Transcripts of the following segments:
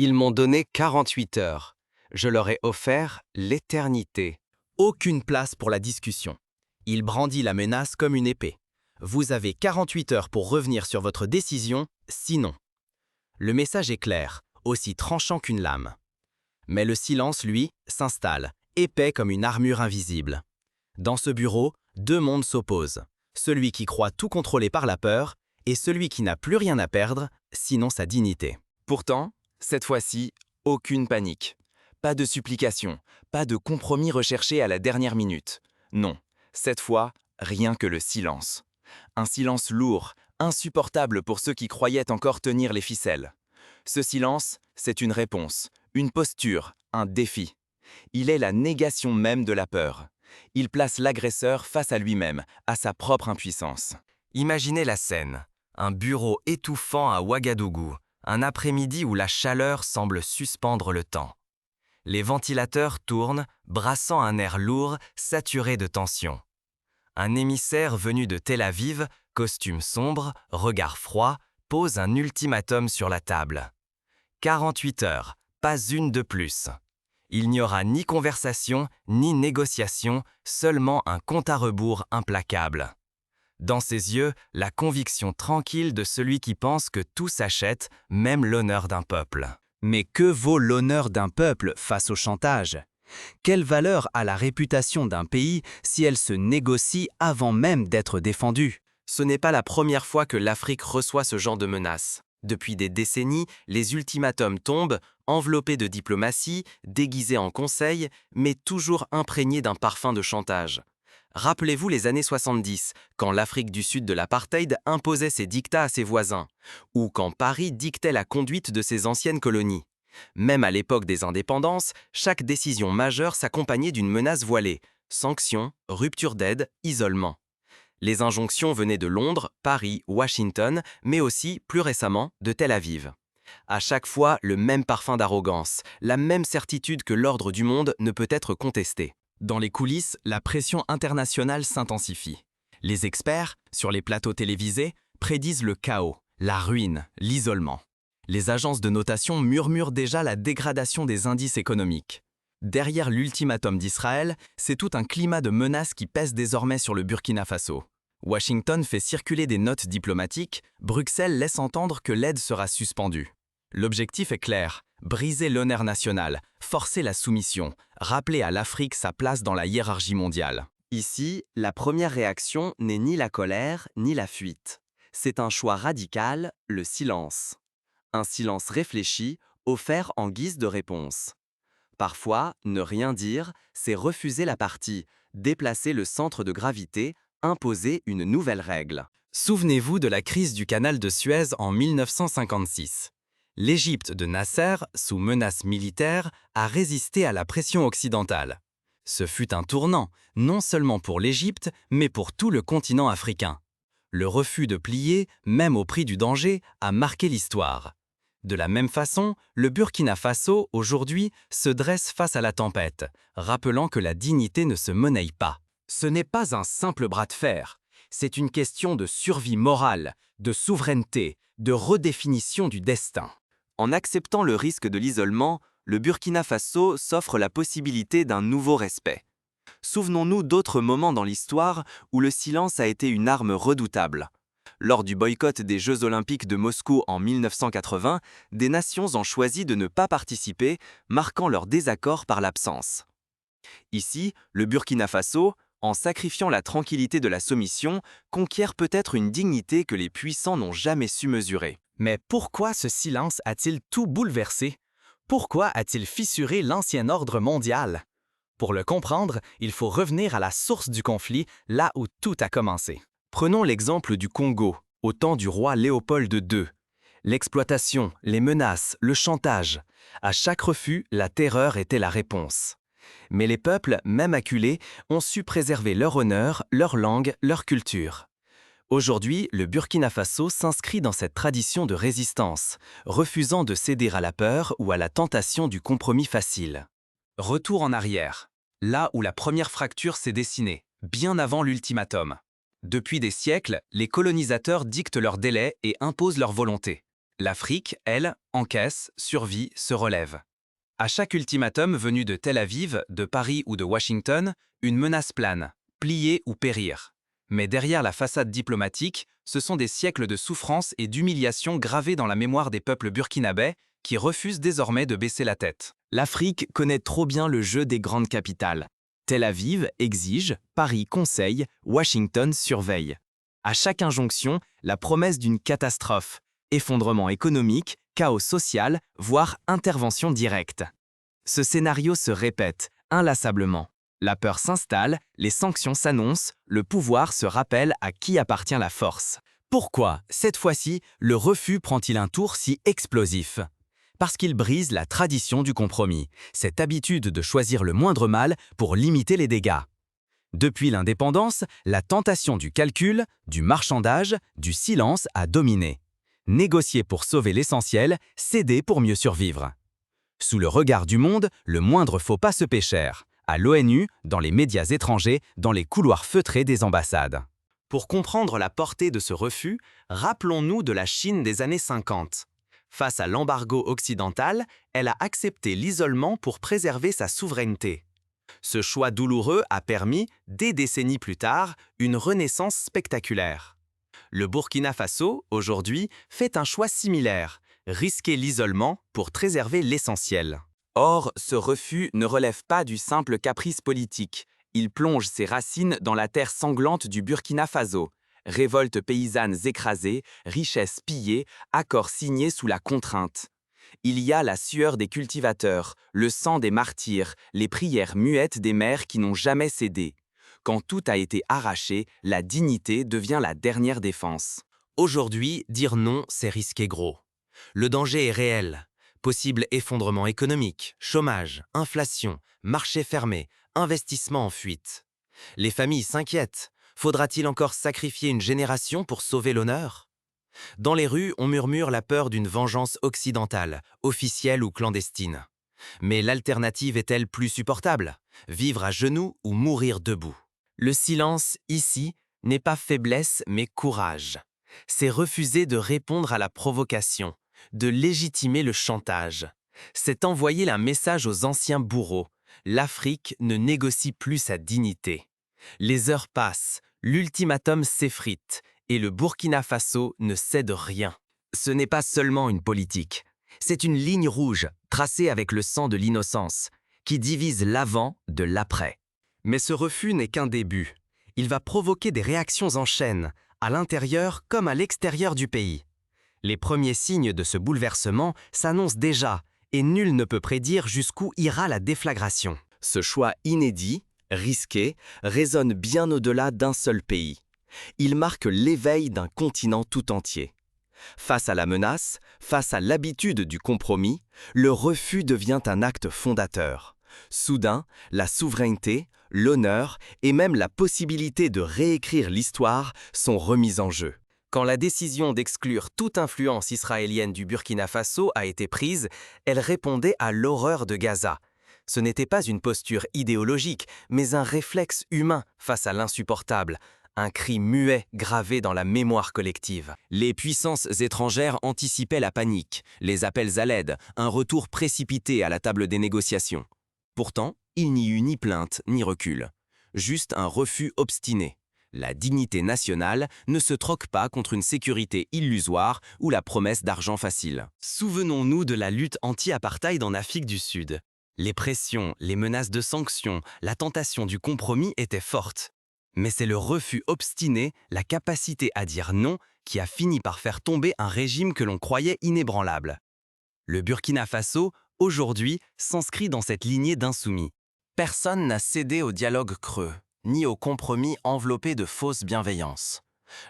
Ils m'ont donné 48 heures. Je leur ai offert l'éternité. Aucune place pour la discussion. Il brandit la menace comme une épée. Vous avez 48 heures pour revenir sur votre décision, sinon. Le message est clair, aussi tranchant qu'une lame. Mais le silence, lui, s'installe, épais comme une armure invisible. Dans ce bureau, deux mondes s'opposent. Celui qui croit tout contrôler par la peur et celui qui n'a plus rien à perdre, sinon sa dignité. Pourtant, cette fois-ci, aucune panique. Pas de supplication, pas de compromis recherché à la dernière minute. Non, cette fois, rien que le silence. Un silence lourd, insupportable pour ceux qui croyaient encore tenir les ficelles. Ce silence, c'est une réponse, une posture, un défi. Il est la négation même de la peur. Il place l'agresseur face à lui-même, à sa propre impuissance. Imaginez la scène. Un bureau étouffant à Ouagadougou, un après-midi où la chaleur semble suspendre le temps. Les ventilateurs tournent, brassant un air lourd, saturé de tension. Un émissaire venu de Tel Aviv, costume sombre, regard froid, pose un ultimatum sur la table. 48 heures, pas une de plus. Il n'y aura ni conversation, ni négociation, seulement un compte à rebours implacable. Dans ses yeux, la conviction tranquille de celui qui pense que tout s'achète, même l'honneur d'un peuple. Mais que vaut l'honneur d'un peuple face au chantage? Quelle valeur a la réputation d'un pays si elle se négocie avant même d'être défendue? Ce n'est pas la première fois que l'Afrique reçoit ce genre de menaces. Depuis des décennies, les ultimatums tombent, enveloppés de diplomatie, déguisés en conseils, mais toujours imprégnés d'un parfum de chantage. Rappelez-vous les années 70, quand l'Afrique du Sud de l'apartheid imposait ses dictats à ses voisins, ou quand Paris dictait la conduite de ses anciennes colonies. Même à l'époque des indépendances, chaque décision majeure s'accompagnait d'une menace voilée, sanctions, rupture d'aide, isolement. Les injonctions venaient de Londres, Paris, Washington, mais aussi, plus récemment, de Tel Aviv. À chaque fois, le même parfum d'arrogance, la même certitude que l'ordre du monde ne peut être contesté. Dans les coulisses, la pression internationale s'intensifie. Les experts, sur les plateaux télévisés, prédisent le chaos, la ruine, l'isolement. Les agences de notation murmurent déjà la dégradation des indices économiques. Derrière l'ultimatum d'Israël, c'est tout un climat de menaces qui pèse désormais sur le Burkina Faso. Washington fait circuler des notes diplomatiques, Bruxelles laisse entendre que l'aide sera suspendue. L'objectif est clair, briser l'honneur national, forcer la soumission, rappeler à l'Afrique sa place dans la hiérarchie mondiale. Ici, la première réaction n'est ni la colère ni la fuite. C'est un choix radical, le silence. Un silence réfléchi, offert en guise de réponse. Parfois, ne rien dire, c'est refuser la partie, déplacer le centre de gravité, imposer une nouvelle règle. Souvenez-vous de la crise du canal de Suez en 1956. L'Égypte de Nasser, sous menace militaire, a résisté à la pression occidentale. Ce fut un tournant, non seulement pour l'Égypte, mais pour tout le continent africain. Le refus de plier, même au prix du danger, a marqué l'histoire. De la même façon, le Burkina Faso, aujourd'hui, se dresse face à la tempête, rappelant que la dignité ne se monnaie pas. Ce n'est pas un simple bras de fer, c'est une question de survie morale, de souveraineté, de redéfinition du destin. En acceptant le risque de l'isolement, le Burkina Faso s'offre la possibilité d'un nouveau respect. Souvenons-nous d'autres moments dans l'histoire où le silence a été une arme redoutable. Lors du boycott des Jeux Olympiques de Moscou en 1980, des nations ont choisi de ne pas participer, marquant leur désaccord par l'absence. Ici, le Burkina Faso, en sacrifiant la tranquillité de la soumission, conquiert peut-être une dignité que les puissants n'ont jamais su mesurer. Mais pourquoi ce silence a-t-il tout bouleversé? Pourquoi a-t-il fissuré l'ancien ordre mondial? Pour le comprendre, il faut revenir à la source du conflit, là où tout a commencé. Prenons l'exemple du Congo, au temps du roi Léopold II. L'exploitation, les menaces, le chantage. À chaque refus, la terreur était la réponse. Mais les peuples, même acculés, ont su préserver leur honneur, leur langue, leur culture. Aujourd'hui, le Burkina Faso s'inscrit dans cette tradition de résistance, refusant de céder à la peur ou à la tentation du compromis facile. Retour en arrière, là où la première fracture s'est dessinée, bien avant l'ultimatum. Depuis des siècles, les colonisateurs dictent leurs délais et imposent leur volonté. L'Afrique, elle, encaisse, survit, se relève. À chaque ultimatum venu de Tel Aviv, de Paris ou de Washington, une menace plane, plier ou périr. Mais derrière la façade diplomatique, ce sont des siècles de souffrance et d'humiliation gravés dans la mémoire des peuples burkinabés qui refusent désormais de baisser la tête. L'Afrique connaît trop bien le jeu des grandes capitales. Tel Aviv exige, Paris conseille, Washington surveille. À chaque injonction, la promesse d'une catastrophe, effondrement économique, chaos social, voire intervention directe. Ce scénario se répète, inlassablement. La peur s'installe, les sanctions s'annoncent, le pouvoir se rappelle à qui appartient la force. Pourquoi, cette fois-ci, le refus prend-il un tour si explosif? Parce qu'il brise la tradition du compromis, cette habitude de choisir le moindre mal pour limiter les dégâts. Depuis l'indépendance, la tentation du calcul, du marchandage, du silence a dominé. Négocier pour sauver l'essentiel, céder pour mieux survivre. Sous le regard du monde, le moindre faux pas se paie cher. À l'ONU, dans les médias étrangers, dans les couloirs feutrés des ambassades. Pour comprendre la portée de ce refus, rappelons-nous de la Chine des années 50. Face à l'embargo occidental, elle a accepté l'isolement pour préserver sa souveraineté. Ce choix douloureux a permis, des décennies plus tard, une renaissance spectaculaire. Le Burkina Faso, aujourd'hui, fait un choix similaire, risquer l'isolement pour préserver l'essentiel. Or, ce refus ne relève pas du simple caprice politique. Il plonge ses racines dans la terre sanglante du Burkina Faso. Révoltes paysannes écrasées, richesses pillées, accords signés sous la contrainte. Il y a la sueur des cultivateurs, le sang des martyrs, les prières muettes des mères qui n'ont jamais cédé. Quand tout a été arraché, la dignité devient la dernière défense. Aujourd'hui, dire non, c'est risquer gros. Le danger est réel. Possible effondrement économique, chômage, inflation, marché fermé, investissement en fuite. Les familles s'inquiètent. Faudra-t-il encore sacrifier une génération pour sauver l'honneur? Dans les rues, on murmure la peur d'une vengeance occidentale, officielle ou clandestine. Mais l'alternative est-elle plus supportable? Vivre à genoux ou mourir debout? Le silence, ici, n'est pas faiblesse mais courage. C'est refuser de répondre à la provocation, de légitimer le chantage. C'est envoyer un message aux anciens bourreaux. L'Afrique ne négocie plus sa dignité. Les heures passent, l'ultimatum s'effrite et le Burkina Faso ne cède rien. Ce n'est pas seulement une politique. C'est une ligne rouge, tracée avec le sang de l'innocence, qui divise l'avant de l'après. Mais ce refus n'est qu'un début. Il va provoquer des réactions en chaîne, à l'intérieur comme à l'extérieur du pays. Les premiers signes de ce bouleversement s'annoncent déjà, et nul ne peut prédire jusqu'où ira la déflagration. Ce choix inédit, risqué, résonne bien au-delà d'un seul pays. Il marque l'éveil d'un continent tout entier. Face à la menace, face à l'habitude du compromis, le refus devient un acte fondateur. Soudain, la souveraineté, l'honneur et même la possibilité de réécrire l'histoire sont remises en jeu. Quand la décision d'exclure toute influence israélienne du Burkina Faso a été prise, elle répondait à l'horreur de Gaza. Ce n'était pas une posture idéologique, mais un réflexe humain face à l'insupportable, un cri muet gravé dans la mémoire collective. Les puissances étrangères anticipaient la panique, les appels à l'aide, un retour précipité à la table des négociations. Pourtant, il n'y eut ni plainte ni recul, juste un refus obstiné. La dignité nationale ne se troque pas contre une sécurité illusoire ou la promesse d'argent facile. Souvenons-nous de la lutte anti-apartheid en Afrique du Sud. Les pressions, les menaces de sanctions, la tentation du compromis étaient fortes. Mais c'est le refus obstiné, la capacité à dire non, qui a fini par faire tomber un régime que l'on croyait inébranlable. Le Burkina Faso, aujourd'hui, s'inscrit dans cette lignée d'insoumis. Personne n'a cédé au dialogue creux, ni au compromis enveloppé de fausses bienveillances.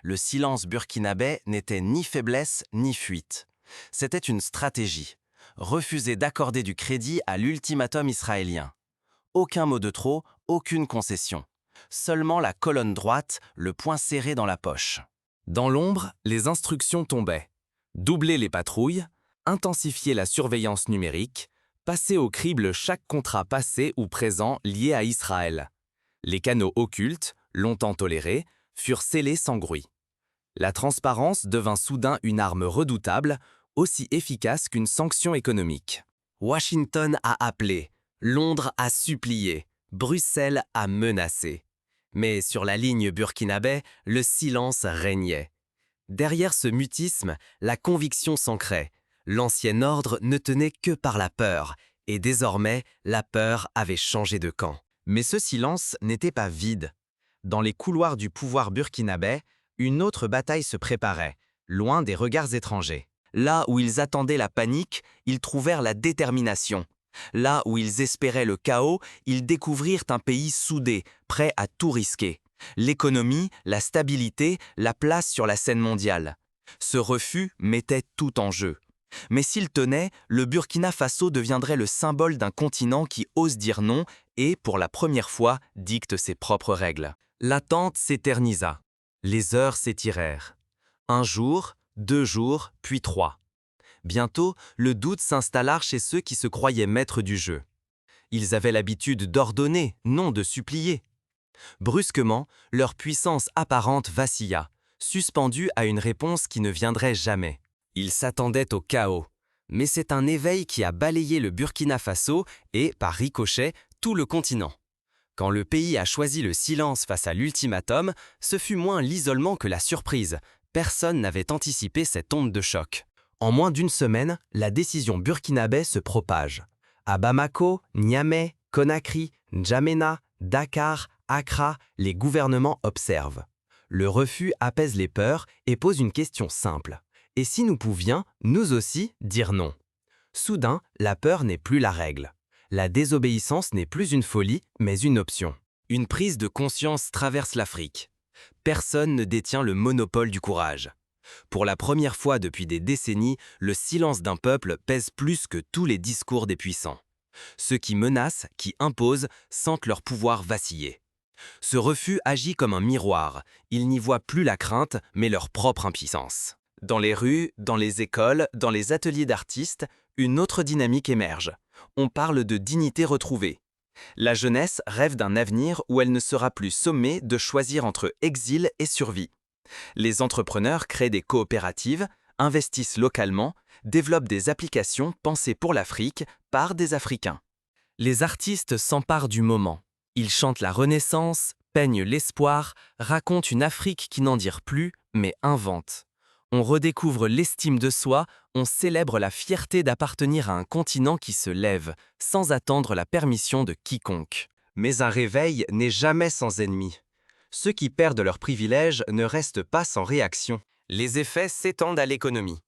Le silence burkinabé n'était ni faiblesse ni fuite. C'était une stratégie. Refuser d'accorder du crédit à l'ultimatum israélien. Aucun mot de trop, aucune concession. Seulement la colonne droite, le poing serré dans la poche. Dans l'ombre, les instructions tombaient. Doubler les patrouilles, intensifier la surveillance numérique, passer au crible chaque contrat passé ou présent lié à Israël. Les canaux occultes, longtemps tolérés, furent scellés sans bruit. La transparence devint soudain une arme redoutable, aussi efficace qu'une sanction économique. Washington a appelé, Londres a supplié, Bruxelles a menacé. Mais sur la ligne burkinabé, le silence régnait. Derrière ce mutisme, la conviction s'ancrait. L'ancien ordre ne tenait que par la peur, et désormais, la peur avait changé de camp. Mais ce silence n'était pas vide. Dans les couloirs du pouvoir burkinabé, une autre bataille se préparait, loin des regards étrangers. Là où ils attendaient la panique, ils trouvèrent la détermination. Là où ils espéraient le chaos, ils découvrirent un pays soudé, prêt à tout risquer. L'économie, la stabilité, la place sur la scène mondiale. Ce refus mettait tout en jeu. Mais s'il tenait, le Burkina Faso deviendrait le symbole d'un continent qui ose dire non et, pour la première fois, dicte ses propres règles. L'attente s'éternisa. Les heures s'étirèrent. 1 jour, 2 jours, puis 3. Bientôt, le doute s'installa chez ceux qui se croyaient maîtres du jeu. Ils avaient l'habitude d'ordonner, non de supplier. Brusquement, leur puissance apparente vacilla, suspendue à une réponse qui ne viendrait jamais. Ils s'attendaient au chaos. Mais c'est un éveil qui a balayé le Burkina Faso et, par ricochet, tout le continent. Quand le pays a choisi le silence face à l'ultimatum, ce fut moins l'isolement que la surprise. Personne n'avait anticipé cette onde de choc. En moins d'une semaine, la décision burkinabé se propage. À Bamako, Niamey, Conakry, N'Djamena, Dakar, Accra, les gouvernements observent. Le refus apaise les peurs et pose une question simple. Et si nous pouvions, nous aussi, dire non? Soudain, la peur n'est plus la règle. La désobéissance n'est plus une folie, mais une option. Une prise de conscience traverse l'Afrique. Personne ne détient le monopole du courage. Pour la première fois depuis des décennies, le silence d'un peuple pèse plus que tous les discours des puissants. Ceux qui menacent, qui imposent, sentent leur pouvoir vaciller. Ce refus agit comme un miroir. Ils n'y voient plus la crainte, mais leur propre impuissance. Dans les rues, dans les écoles, dans les ateliers d'artistes, une autre dynamique émerge. On parle de dignité retrouvée. La jeunesse rêve d'un avenir où elle ne sera plus sommée de choisir entre exil et survie. Les entrepreneurs créent des coopératives, investissent localement, développent des applications pensées pour l'Afrique par des Africains. Les artistes s'emparent du moment. Ils chantent la Renaissance, peignent l'espoir, racontent une Afrique qui n'en dire plus, mais invente. On redécouvre l'estime de soi, on célèbre la fierté d'appartenir à un continent qui se lève, sans attendre la permission de quiconque. Mais un réveil n'est jamais sans ennemis. Ceux qui perdent leurs privilèges ne restent pas sans réaction. Les effets s'étendent à l'économie.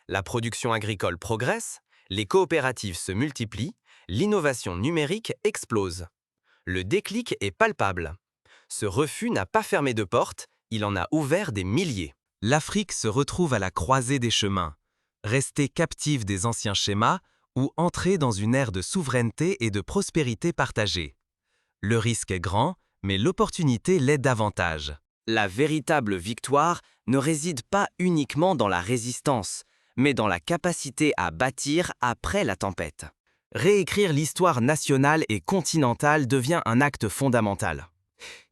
La production agricole progresse, les coopératives se multiplient, l'innovation numérique explose. Le déclic est palpable. Ce refus n'a pas fermé de porte, il en a ouvert des milliers. L'Afrique se retrouve à la croisée des chemins, rester captive des anciens schémas ou entrer dans une ère de souveraineté et de prospérité partagée. Le risque est grand, mais l'opportunité l'est davantage. La véritable victoire ne réside pas uniquement dans la résistance, mais dans la capacité à bâtir après la tempête. Réécrire l'histoire nationale et continentale devient un acte fondamental.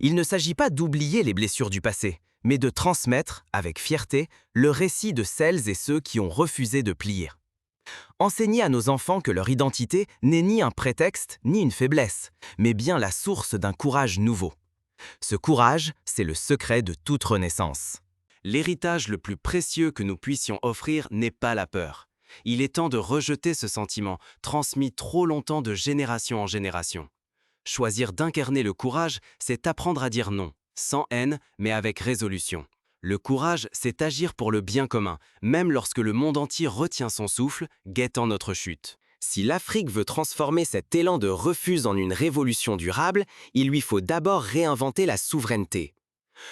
Il ne s'agit pas d'oublier les blessures du passé, mais de transmettre, avec fierté, le récit de celles et ceux qui ont refusé de plier. Enseigner à nos enfants que leur identité n'est ni un prétexte ni une faiblesse, mais bien la source d'un courage nouveau. Ce courage, c'est le secret de toute renaissance. L'héritage le plus précieux que nous puissions offrir n'est pas la peur. Il est temps de rejeter ce sentiment, transmis trop longtemps de génération en génération. Choisir d'incarner le courage, c'est apprendre à dire non, sans haine, mais avec résolution. Le courage, c'est agir pour le bien commun, même lorsque le monde entier retient son souffle, guettant notre chute. Si l'Afrique veut transformer cet élan de refus en une révolution durable, il lui faut d'abord réinventer la souveraineté.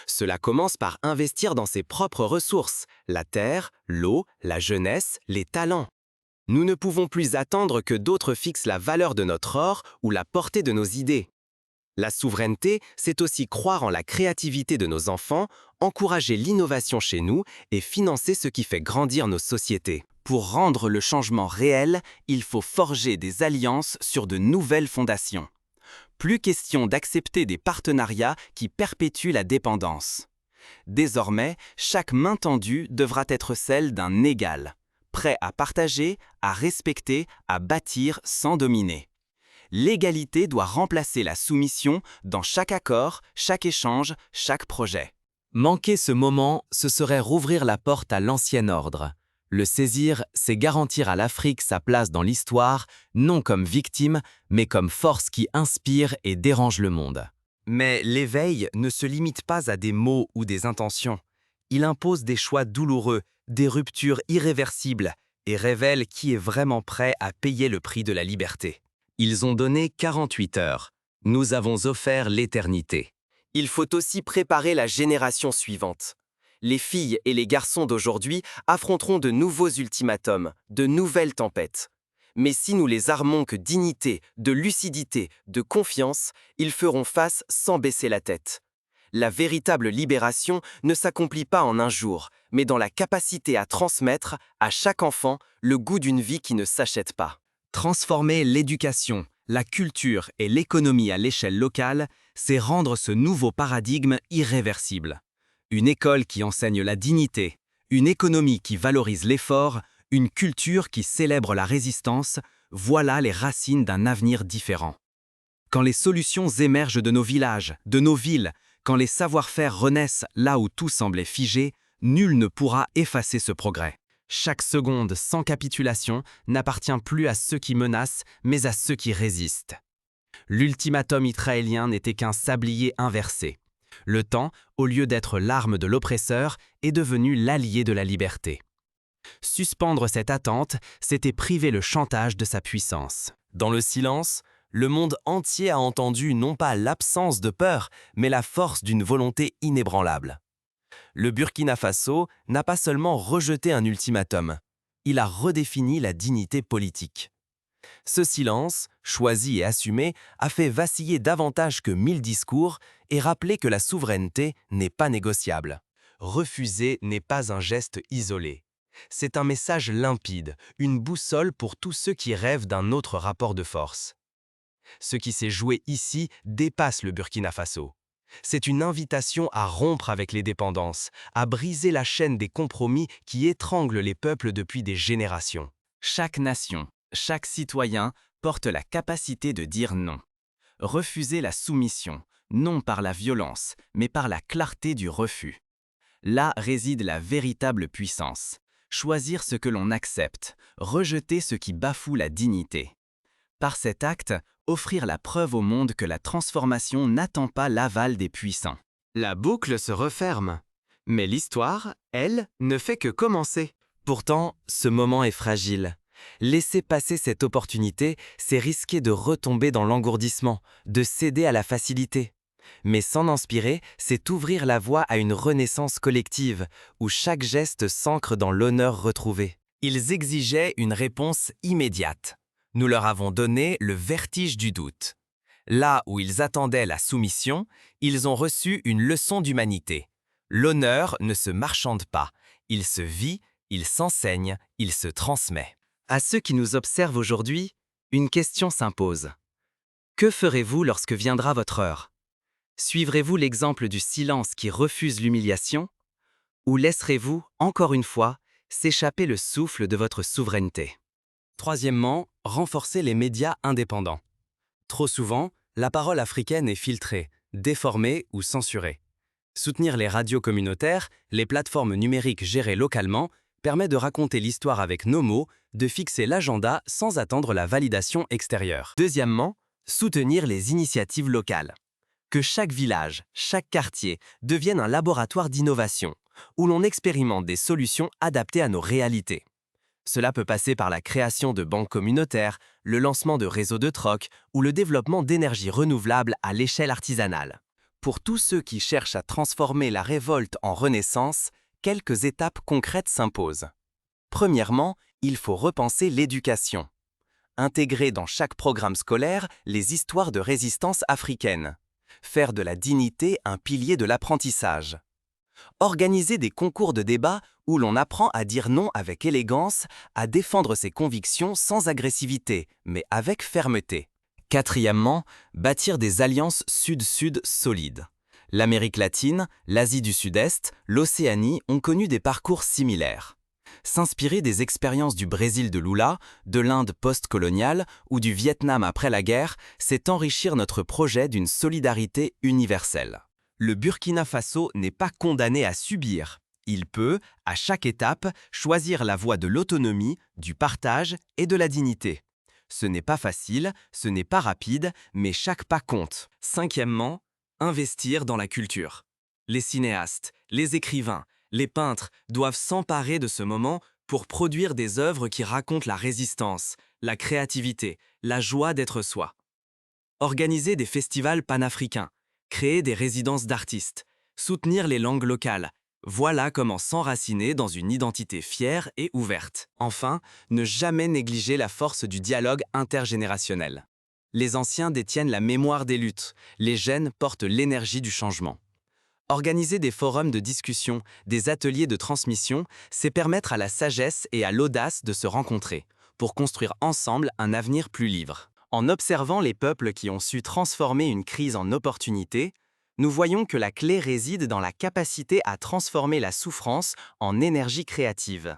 Cela commence par investir dans ses propres ressources, la terre, l'eau, la jeunesse, les talents. Nous ne pouvons plus attendre que d'autres fixent la valeur de notre or ou la portée de nos idées. La souveraineté, c'est aussi croire en la créativité de nos enfants, encourager l'innovation chez nous et financer ce qui fait grandir nos sociétés. Pour rendre le changement réel, il faut forger des alliances sur de nouvelles fondations. Plus question d'accepter des partenariats qui perpétuent la dépendance. Désormais, chaque main tendue devra être celle d'un égal. prêts à partager, à respecter, à bâtir sans dominer. L'égalité doit remplacer la soumission dans chaque accord, chaque échange, chaque projet. Manquer ce moment, ce serait rouvrir la porte à l'ancien ordre. Le saisir, c'est garantir à l'Afrique sa place dans l'histoire, non comme victime, mais comme force qui inspire et dérange le monde. Mais l'éveil ne se limite pas à des mots ou des intentions. Il impose des choix douloureux, des ruptures irréversibles, et révèle qui est vraiment prêt à payer le prix de la liberté. Ils ont donné 48 heures. Nous avons offert l'éternité. Il faut aussi préparer la génération suivante. Les filles et les garçons d'aujourd'hui affronteront de nouveaux ultimatums, de nouvelles tempêtes. Mais si nous les armons que dignité, de lucidité, de confiance, ils feront face sans baisser la tête. La véritable libération ne s'accomplit pas en un jour, mais dans la capacité à transmettre à chaque enfant le goût d'une vie qui ne s'achète pas. Transformer l'éducation, la culture et l'économie à l'échelle locale, c'est rendre ce nouveau paradigme irréversible. Une école qui enseigne la dignité, une économie qui valorise l'effort, une culture qui célèbre la résistance, voilà les racines d'un avenir différent. Quand les solutions émergent de nos villages, de nos villes, quand les savoir-faire renaissent là où tout semblait figé, nul ne pourra effacer ce progrès. Chaque seconde sans capitulation n'appartient plus à ceux qui menacent, mais à ceux qui résistent. L'ultimatum israélien n'était qu'un sablier inversé. Le temps, au lieu d'être l'arme de l'oppresseur, est devenu l'allié de la liberté. Suspendre cette attente, c'était priver le chantage de sa puissance. Dans le silence, le monde entier a entendu non pas l'absence de peur, mais la force d'une volonté inébranlable. Le Burkina Faso n'a pas seulement rejeté un ultimatum, il a redéfini la dignité politique. Ce silence, choisi et assumé, a fait vaciller davantage que 1000 discours et rappelé que la souveraineté n'est pas négociable. Refuser n'est pas un geste isolé. C'est un message limpide, une boussole pour tous ceux qui rêvent d'un autre rapport de force. Ce qui s'est joué ici dépasse le Burkina Faso. C'est une invitation à rompre avec les dépendances, à briser la chaîne des compromis qui étranglent les peuples depuis des générations. Chaque nation, chaque citoyen porte la capacité de dire non. Refuser la soumission, non par la violence, mais par la clarté du refus. Là réside la véritable puissance. Choisir ce que l'on accepte, rejeter ce qui bafoue la dignité. Par cet acte, offrir la preuve au monde que la transformation n'attend pas l'aval des puissants. La boucle se referme. Mais l'histoire, elle, ne fait que commencer. Pourtant, ce moment est fragile. Laisser passer cette opportunité, c'est risquer de retomber dans l'engourdissement, de céder à la facilité. Mais s'en inspirer, c'est ouvrir la voie à une renaissance collective, où chaque geste s'ancre dans l'honneur retrouvé. Ils exigeaient une réponse immédiate. Nous leur avons donné le vertige du doute. Là où ils attendaient la soumission, ils ont reçu une leçon d'humanité. L'honneur ne se marchande pas, il se vit, il s'enseigne, il se transmet. À ceux qui nous observent aujourd'hui, une question s'impose. Que ferez-vous lorsque viendra votre heure? Suivrez-vous l'exemple du silence qui refuse l'humiliation? Ou laisserez-vous, encore une fois, s'échapper le souffle de votre souveraineté? Troisièmement, renforcer les médias indépendants. Trop souvent, la parole africaine est filtrée, déformée ou censurée. Soutenir les radios communautaires, les plateformes numériques gérées localement, permet de raconter l'histoire avec nos mots, de fixer l'agenda sans attendre la validation extérieure. Deuxièmement, soutenir les initiatives locales. Que chaque village, chaque quartier devienne un laboratoire d'innovation, où l'on expérimente des solutions adaptées à nos réalités. Cela peut passer par la création de banques communautaires, le lancement de réseaux de troc ou le développement d'énergies renouvelables à l'échelle artisanale. Pour tous ceux qui cherchent à transformer la révolte en renaissance, quelques étapes concrètes s'imposent. Premièrement, il faut repenser l'éducation. Intégrer dans chaque programme scolaire les histoires de résistance africaine. Faire de la dignité un pilier de l'apprentissage. Organiser des concours de débat où l'on apprend à dire non avec élégance, à défendre ses convictions sans agressivité, mais avec fermeté. Quatrièmement, bâtir des alliances sud-sud solides. L'Amérique latine, l'Asie du Sud-Est, l'Océanie ont connu des parcours similaires. S'inspirer des expériences du Brésil de Lula, de l'Inde post-coloniale ou du Vietnam après la guerre, c'est enrichir notre projet d'une solidarité universelle. Le Burkina Faso n'est pas condamné à subir. Il peut, à chaque étape, choisir la voie de l'autonomie, du partage et de la dignité. Ce n'est pas facile, ce n'est pas rapide, mais chaque pas compte. Cinquièmement, investir dans la culture. Les cinéastes, les écrivains, les peintres doivent s'emparer de ce moment pour produire des œuvres qui racontent la résistance, la créativité, la joie d'être soi. Organiser des festivals panafricains, créer des résidences d'artistes, soutenir les langues locales, voilà comment s'enraciner dans une identité fière et ouverte. Enfin, ne jamais négliger la force du dialogue intergénérationnel. Les anciens détiennent la mémoire des luttes, les jeunes portent l'énergie du changement. Organiser des forums de discussion, des ateliers de transmission, c'est permettre à la sagesse et à l'audace de se rencontrer, pour construire ensemble un avenir plus libre. En observant les peuples qui ont su transformer une crise en opportunité, nous voyons que la clé réside dans la capacité à transformer la souffrance en énergie créative.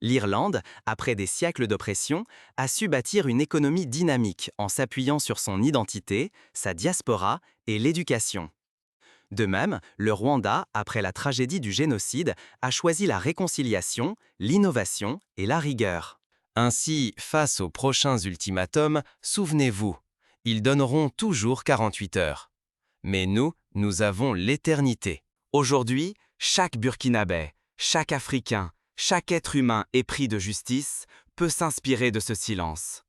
L'Irlande, après des siècles d'oppression, a su bâtir une économie dynamique en s'appuyant sur son identité, sa diaspora et l'éducation. De même, le Rwanda, après la tragédie du génocide, a choisi la réconciliation, l'innovation et la rigueur. Ainsi, face aux prochains ultimatums, souvenez-vous, ils donneront toujours 48 heures. Mais nous avons l'éternité. Aujourd'hui, chaque Burkinabé, chaque Africain, chaque être humain épris de justice peut s'inspirer de ce silence.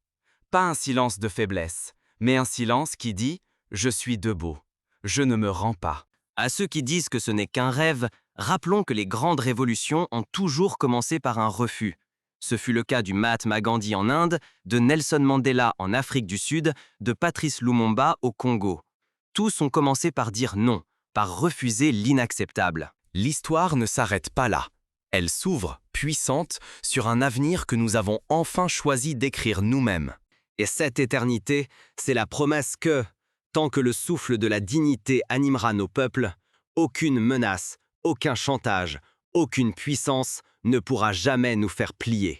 Pas un silence de faiblesse, mais un silence qui dit « Je suis debout, je ne me rends pas ». À ceux qui disent que ce n'est qu'un rêve, rappelons que les grandes révolutions ont toujours commencé par un refus. Ce fut le cas du Mahatma Gandhi en Inde, de Nelson Mandela en Afrique du Sud, de Patrice Lumumba au Congo. Tous ont commencé par dire non, par refuser l'inacceptable. L'histoire ne s'arrête pas là. Elle s'ouvre, puissante, sur un avenir que nous avons enfin choisi d'écrire nous-mêmes. Et cette éternité, c'est la promesse que, tant que le souffle de la dignité animera nos peuples, aucune menace, aucun chantage, aucune puissance ne pourra jamais nous faire plier.